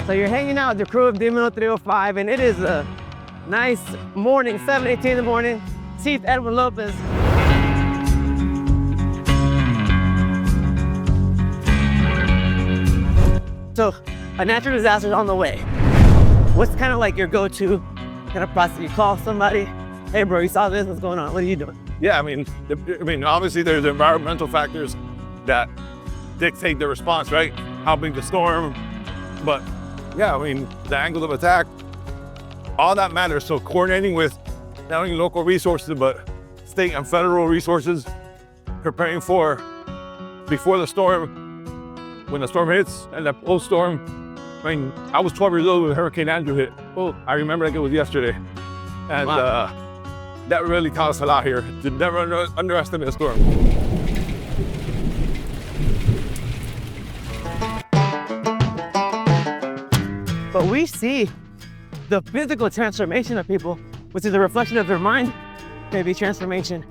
So you're hanging out with the crew of Dimino 305, and it is a nice morning, 7:18 in the morning. Chief Edwin López. So a natural disaster is on the way. What's kind of like your go-to kind of process? You call somebody, hey bro, you saw this, what's going on? What are you doing? Yeah, I mean, obviously there's environmental factors that dictate the response, right? How big the storm, but yeah, I mean, the angle of attack, all that matters. So coordinating with not only local resources, but state and federal resources, preparing for before the storm, when the storm hits, and the post-storm. I mean, I was 12 years old when Hurricane Andrew hit. Oh, I remember like it was yesterday. And wow. That really taught us a lot here, to never underestimate a storm. But we see the physical transformation of people, which is a reflection of their mind, maybe transformation.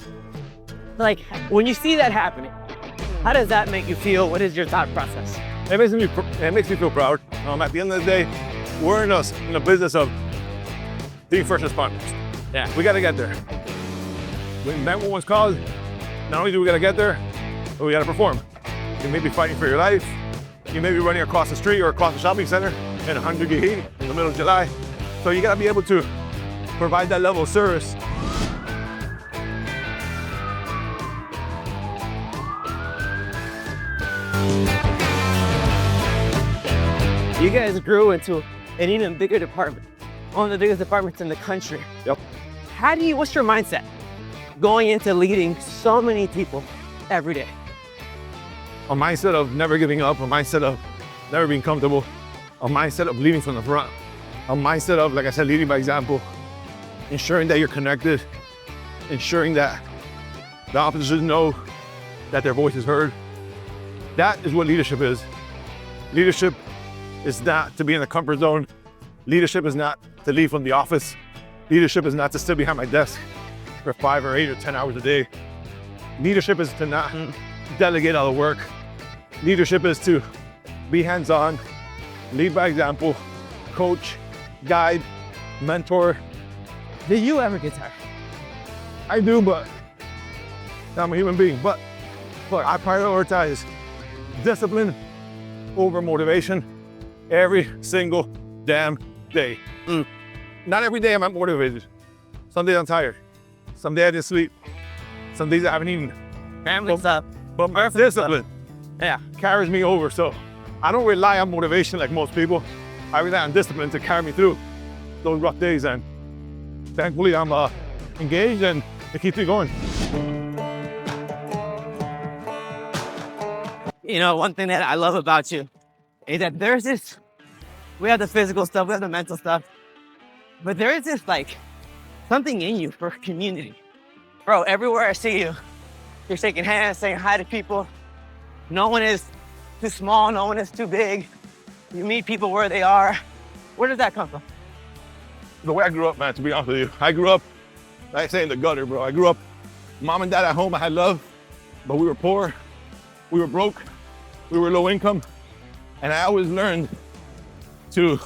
Like, when you see that happening, how does that make you feel? What is your thought process? It makes me feel proud. At the end of the day, we're in the business of being first responders. Yeah. We gotta get there. When 911's called, not only do we gotta get there, but we gotta perform. You may be fighting for your life. You may be running across the street or across the shopping center in 100 degree heat in the middle of July. So you gotta be able to provide that level of service. You guys grew into an even bigger department, one of the biggest departments in the country. Yep. What's your mindset going into leading so many people every day? A mindset of never giving up, a mindset of never being comfortable, a mindset of leading from the front, a mindset of, like I said, leading by example, ensuring that you're connected, ensuring that the officers know that their voice is heard. That is what leadership is. Leadership is not to be in the comfort zone. Leadership is not to leave from the office. Leadership is not to sit behind my desk for 5 or 8 or 10 hours a day. Leadership is to not delegate all the work. Leadership is to be hands-on, lead by example, coach, guide, mentor. Do you ever get tired? I do, but I'm a human being. But I prioritize discipline over motivation every single damn day. Not every day I'm motivated. Some days I'm tired. Some days I didn't sleep. Some days I haven't eaten. Family stuff. But my discipline carries me over. So I don't rely on motivation like most people. I rely on discipline to carry me through those rough days. And thankfully I'm engaged and it keeps me going. You know, one thing that I love about you is that we have the physical stuff, we have the mental stuff, but there is this like something in you for community. Bro, everywhere I see you, you're shaking hands, saying hi to people. No one is too small, no one is too big. You meet people where they are. Where does that come from? The way I grew up, man, to be honest with you. I grew up, like I say, in the gutter, bro. I grew up, mom and dad at home, I had love, but we were poor, we were broke, we were low income. And I always learned to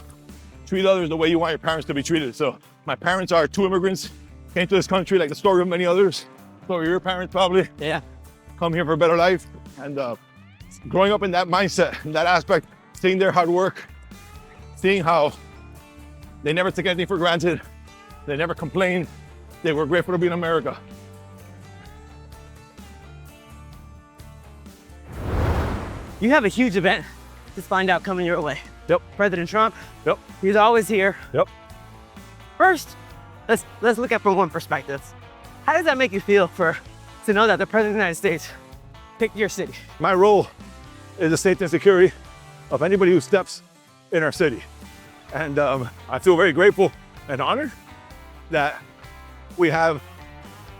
treat others the way you want your parents to be treated. So my parents are 2 immigrants, came to this country like the story of many others. So your parents probably come here for a better life. And growing up in that mindset, in that aspect, seeing their hard work, seeing how they never took anything for granted, they never complained, they were grateful to be in America. You have a huge event to find out coming your way. Yep. President Trump. Yep. He's always here. Yep. First, let's look at from one perspective. How does that make you feel to know that the President of the United States picked your city? My role is the safety and security of anybody who steps in our city. And I feel very grateful and honored that we have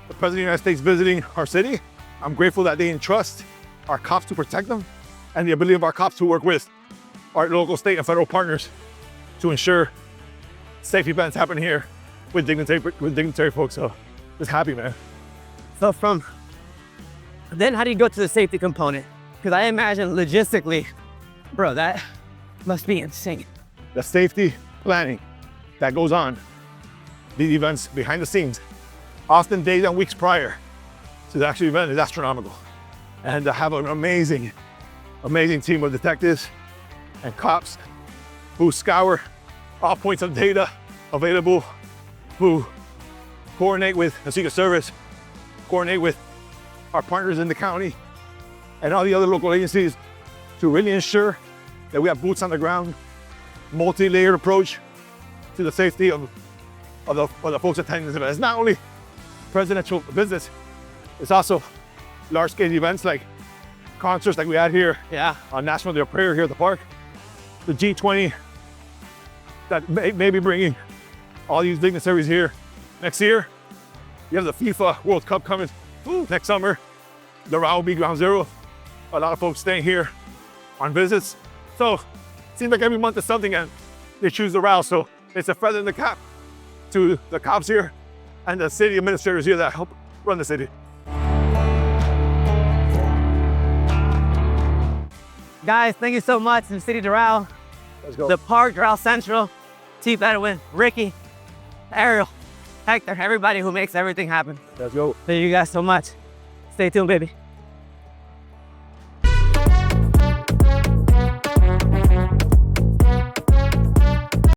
the President of the United States visiting our city. I'm grateful that they entrust our cops to protect them, and the ability of our cops to work with our local, state, and federal partners to ensure safe events happen here with dignitary folks. So just happy, man. So then how do you go to the safety component? Because I imagine logistically, bro, that must be insane. the safety planning that goes on these events behind the scenes, often days and weeks prior to the actual event, is astronomical. And to have an amazing, amazing team of detectives and cops who scour all points of data available, who coordinate with the Secret Service, coordinate with our partners in the county and all the other local agencies to really ensure that we have boots on the ground, multi-layered approach to the safety of the folks attending this event. It's not only presidential business, it's also large-scale events like concerts like we had here on National Day of Prayer here at the park, the G20 that may be bringing all these dignitaries here next year. You have the FIFA World Cup coming next summer. Doral will be ground zero. A lot of folks staying here on visits. So it seems like every month is something and they choose Doral. So it's a feather in the cap to the cops here and the city administrators here that help run the city. Guys, thank you so much in the city of Doral. Let's go. The park, Doral Central, Chief Edwin, Ricky, Ariel, Hector, everybody who makes everything happen. Let's go. Thank you guys so much. Stay tuned, baby.